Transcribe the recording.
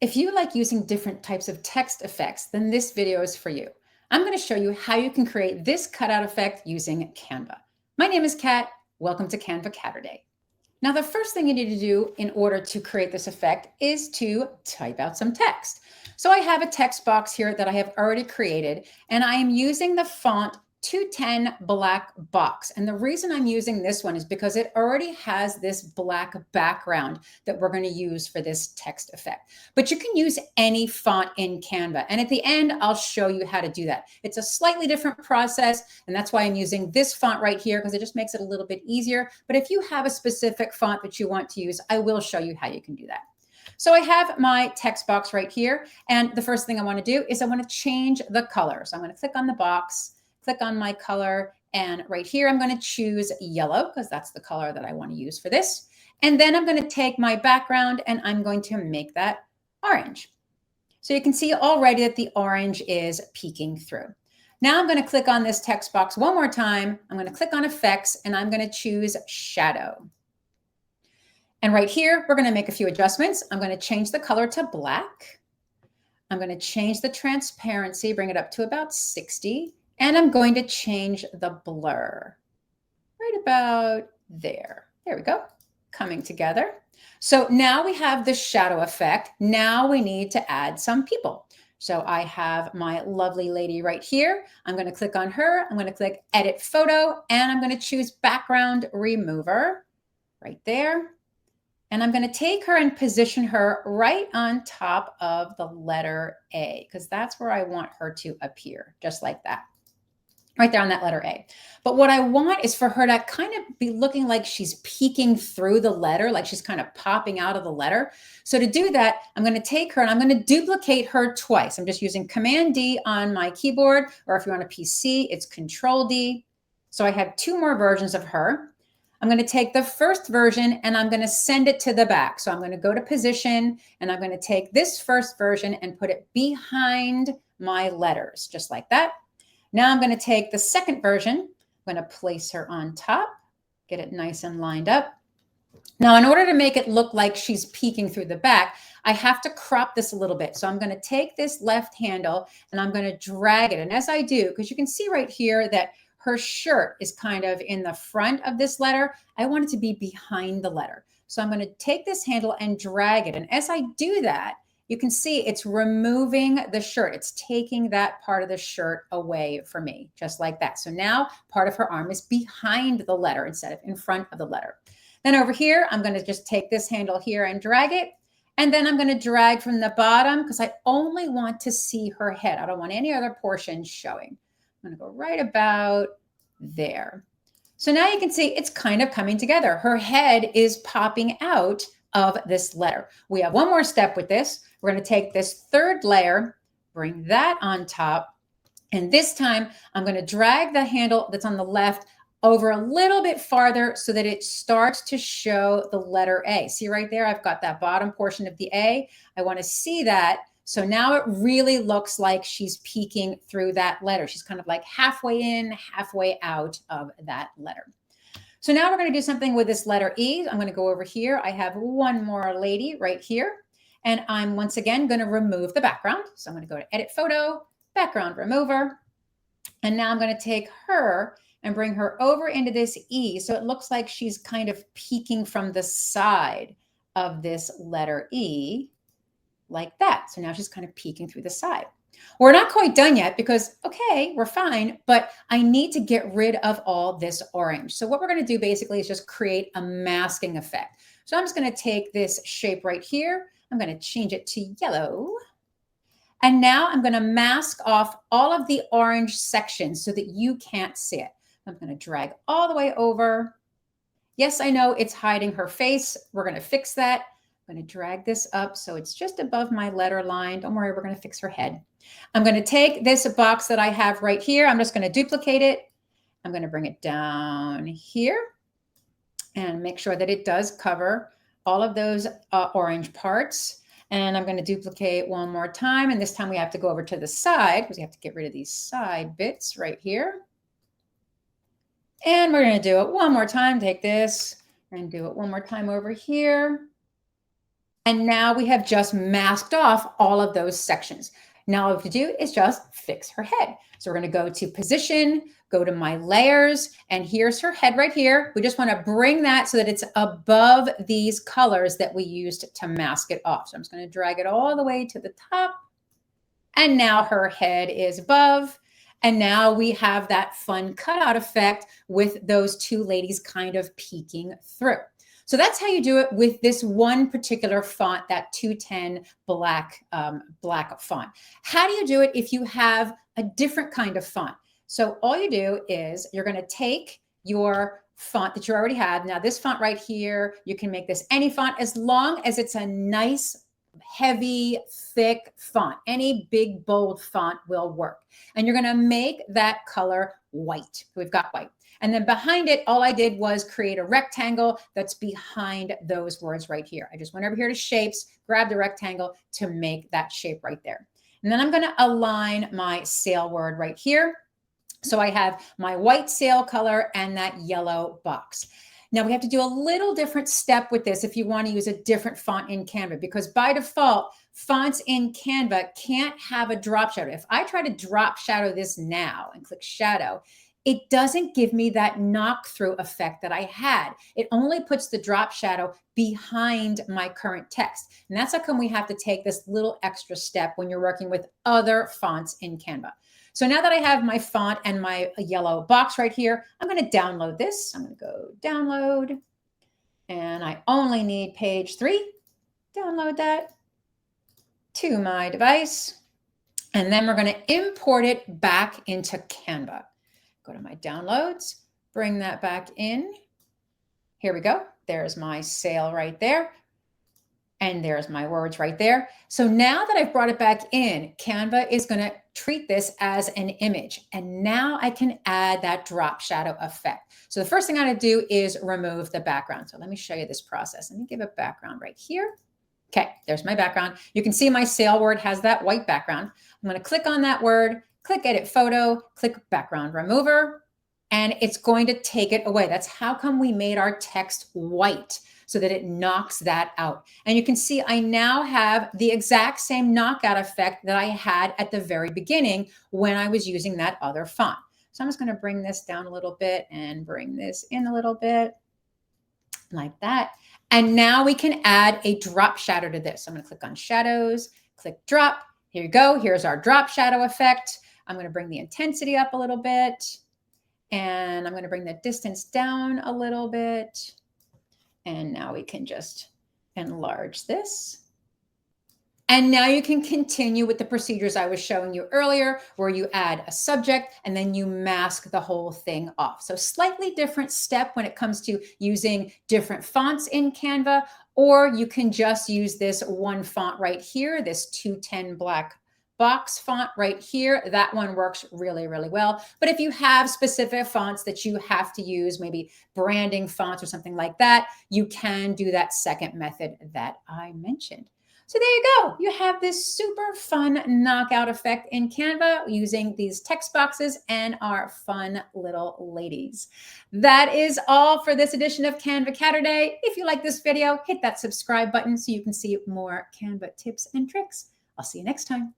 If you like using different types of text effects, then this video is for you. I'm going to show you how you can create this cutout effect using Canva. My name is Kat. Welcome to Canva Catterday. Now, the first thing you need to do in order to create this effect is to type out some text. So I have a text box here that I have already created, and I am using the font 210 black box. And the reason I'm using this one is because it already has this black background that we're going to use for this text effect. But you can use any font in Canva. And at the end, I'll show you how to do that. It's a slightly different process, and that's why I'm using this font right here, because it just makes it a little bit easier. But if you have a specific font that you want to use, I will show you how you can do that. So I have my text box right here. And the first thing I want to do is I want to change the color. So I'm going to click on the box, click on my color, and right here I'm going to choose yellow because that's the color that I want to use for this. And then I'm going to take my background and I'm going to make that orange. So you can see already that the orange is peeking through. Now I'm going to click on this text box one more time. I'm going to click on effects and I'm going to choose shadow. And right here, we're going to make a few adjustments. I'm going to change the color to black. I'm going to change the transparency, bring it up to about 60. And I'm going to change the blur right about there. There we go, coming together. So now we have the shadow effect. Now we need to add some people. So I have my lovely lady right here. I'm going to click on her. I'm going to click edit photo, and I'm going to choose background remover right there. And I'm going to take her and position her right on top of the letter A, because that's where I want her to appear, just like that. Right there on that letter A. But what I want is for her to kind of be looking like she's peeking through the letter, like she's kind of popping out of the letter. So to do that, I'm going to take her and I'm going to duplicate her twice. I'm just using Command D on my keyboard, or if you're on a PC, it's Control D. So I have two more versions of her. I'm going to take the first version and I'm going to send it to the back. So I'm going to go to position and I'm going to take this first version and put it behind my letters, just like that. Now I'm going to take the second version. I'm going to place her on top, get it nice and lined up. Now, in order to make it look like she's peeking through the back, I have to crop this a little bit. So I'm going to take this left handle and I'm going to drag it. And as I do, because you can see right here that her shirt is kind of in the front of this letter, I want it to be behind the letter. So I'm going to take this handle and drag it. And as I do that, you can see it's removing the shirt. It's taking that part of the shirt away from me, just like that. So now part of her arm is behind the letter instead of in front of the letter. Then over here, I'm going to just take this handle here and drag it. And then I'm going to drag from the bottom because I only want to see her head. I don't want any other portion showing. I'm going to go right about there. So now you can see it's kind of coming together. Her head is popping out of this letter. We have one more step with this. We're going to take this third layer, bring that on top, and this time I'm going to drag the handle that's on the left over a little bit farther so that it starts to show the letter A. See right there, I've got that bottom portion of the A. I want to see that. So now it really looks like she's peeking through that letter. She's kind of like halfway in, halfway out of that letter. So now we're going to do something with this letter E. I'm going to go over here. I have one more lady right here. And I'm once again going to remove the background. So I'm going to go to Edit Photo, Background Remover. And now I'm going to take her and bring her over into this E. So it looks like she's kind of peeking from the side of this letter E, like that. So now she's kind of peeking through the side. We're not quite done yet because, okay, we're fine, but I need to get rid of all this orange. So what we're going to do basically is just create a masking effect. So I'm just going to take this shape right here. I'm going to change it to yellow. And now I'm going to mask off all of the orange sections so that you can't see it. I'm going to drag all the way over. Yes, I know it's hiding her face. We're going to fix that. I'm going to drag this up so it's just above my letter line. Don't worry, we're going to fix her head. I'm going to take this box that I have right here. I'm just going to duplicate it. I'm going to bring it down here and make sure that it does cover all of those orange parts. And I'm going to duplicate one more time. And this time we have to go over to the side because we have to get rid of these side bits right here. And we're going to do it one more time. Take this and do it one more time over here. And now we have just masked off all of those sections. Now all we have to do is just fix her head. So we're going to go to position, go to my layers, and here's her head right here. We just want to bring that so that it's above these colors that we used to mask it off. So I'm just going to drag it all the way to the top. And now her head is above. And now we have that fun cutout effect with those two ladies kind of peeking through. So that's how you do it with this one particular font, that 210 black font. How do you do it if you have a different kind of font? So all you do is you're going to take your font that you already have. Now this font right here, you can make this any font as long as it's a nice, heavy, thick font. Any big, bold font will work. And you're going to make that color white. We've got white. And then behind it, all I did was create a rectangle that's behind those words right here. I just went over here to shapes, grabbed the rectangle to make that shape right there. And then I'm going to align my sail word right here. So I have my white sail color and that yellow box. Now we have to do a little different step with this if you want to use a different font in Canva, because by default, fonts in Canva can't have a drop shadow. If I try to drop shadow this now and click shadow, it doesn't give me that knock through effect that I had. It only puts the drop shadow behind my current text. And that's how come we have to take this little extra step when you're working with other fonts in Canva. So now that I have my font and my yellow box right here, I'm going to download this. I'm going to go download, and I only need page 3. Download that to my device. And then we're going to import it back into Canva. Go to my downloads, bring that back in. Here we go. There's my sail right there. And there's my words right there. So now that I've brought it back in, Canva is going to treat this as an image. And now I can add that drop shadow effect. So the first thing I got to do is remove the background. So let me show you this process. Let me give a background right here. Okay, there's my background. You can see my sail word has that white background. I'm going to click on that word, click edit photo, click background remover, and it's going to take it away. That's how come we made our text white, so that it knocks that out. And you can see I now have the exact same knockout effect that I had at the very beginning when I was using that other font. So I'm just going to bring this down a little bit and bring this in a little bit like that. And now we can add a drop shadow to this. So I'm going to click on shadows, click drop. Here you go. Here's our drop shadow effect. I'm going to bring the intensity up a little bit, and I'm going to bring the distance down a little bit. And now we can just enlarge this. And now you can continue with the procedures I was showing you earlier, where you add a subject and then you mask the whole thing off. So slightly different step when it comes to using different fonts in Canva, or you can just use this one font right here, this 210 black box font right here. That one works really, really well. But if you have specific fonts that you have to use, maybe branding fonts or something like that, you can do that second method that I mentioned. So there you go. You have this super fun knockout effect in Canva using these text boxes and our fun little ladies. That is all for this edition of Canva Saturday. If you like this video, hit that subscribe button so you can see more Canva tips and tricks. I'll see you next time.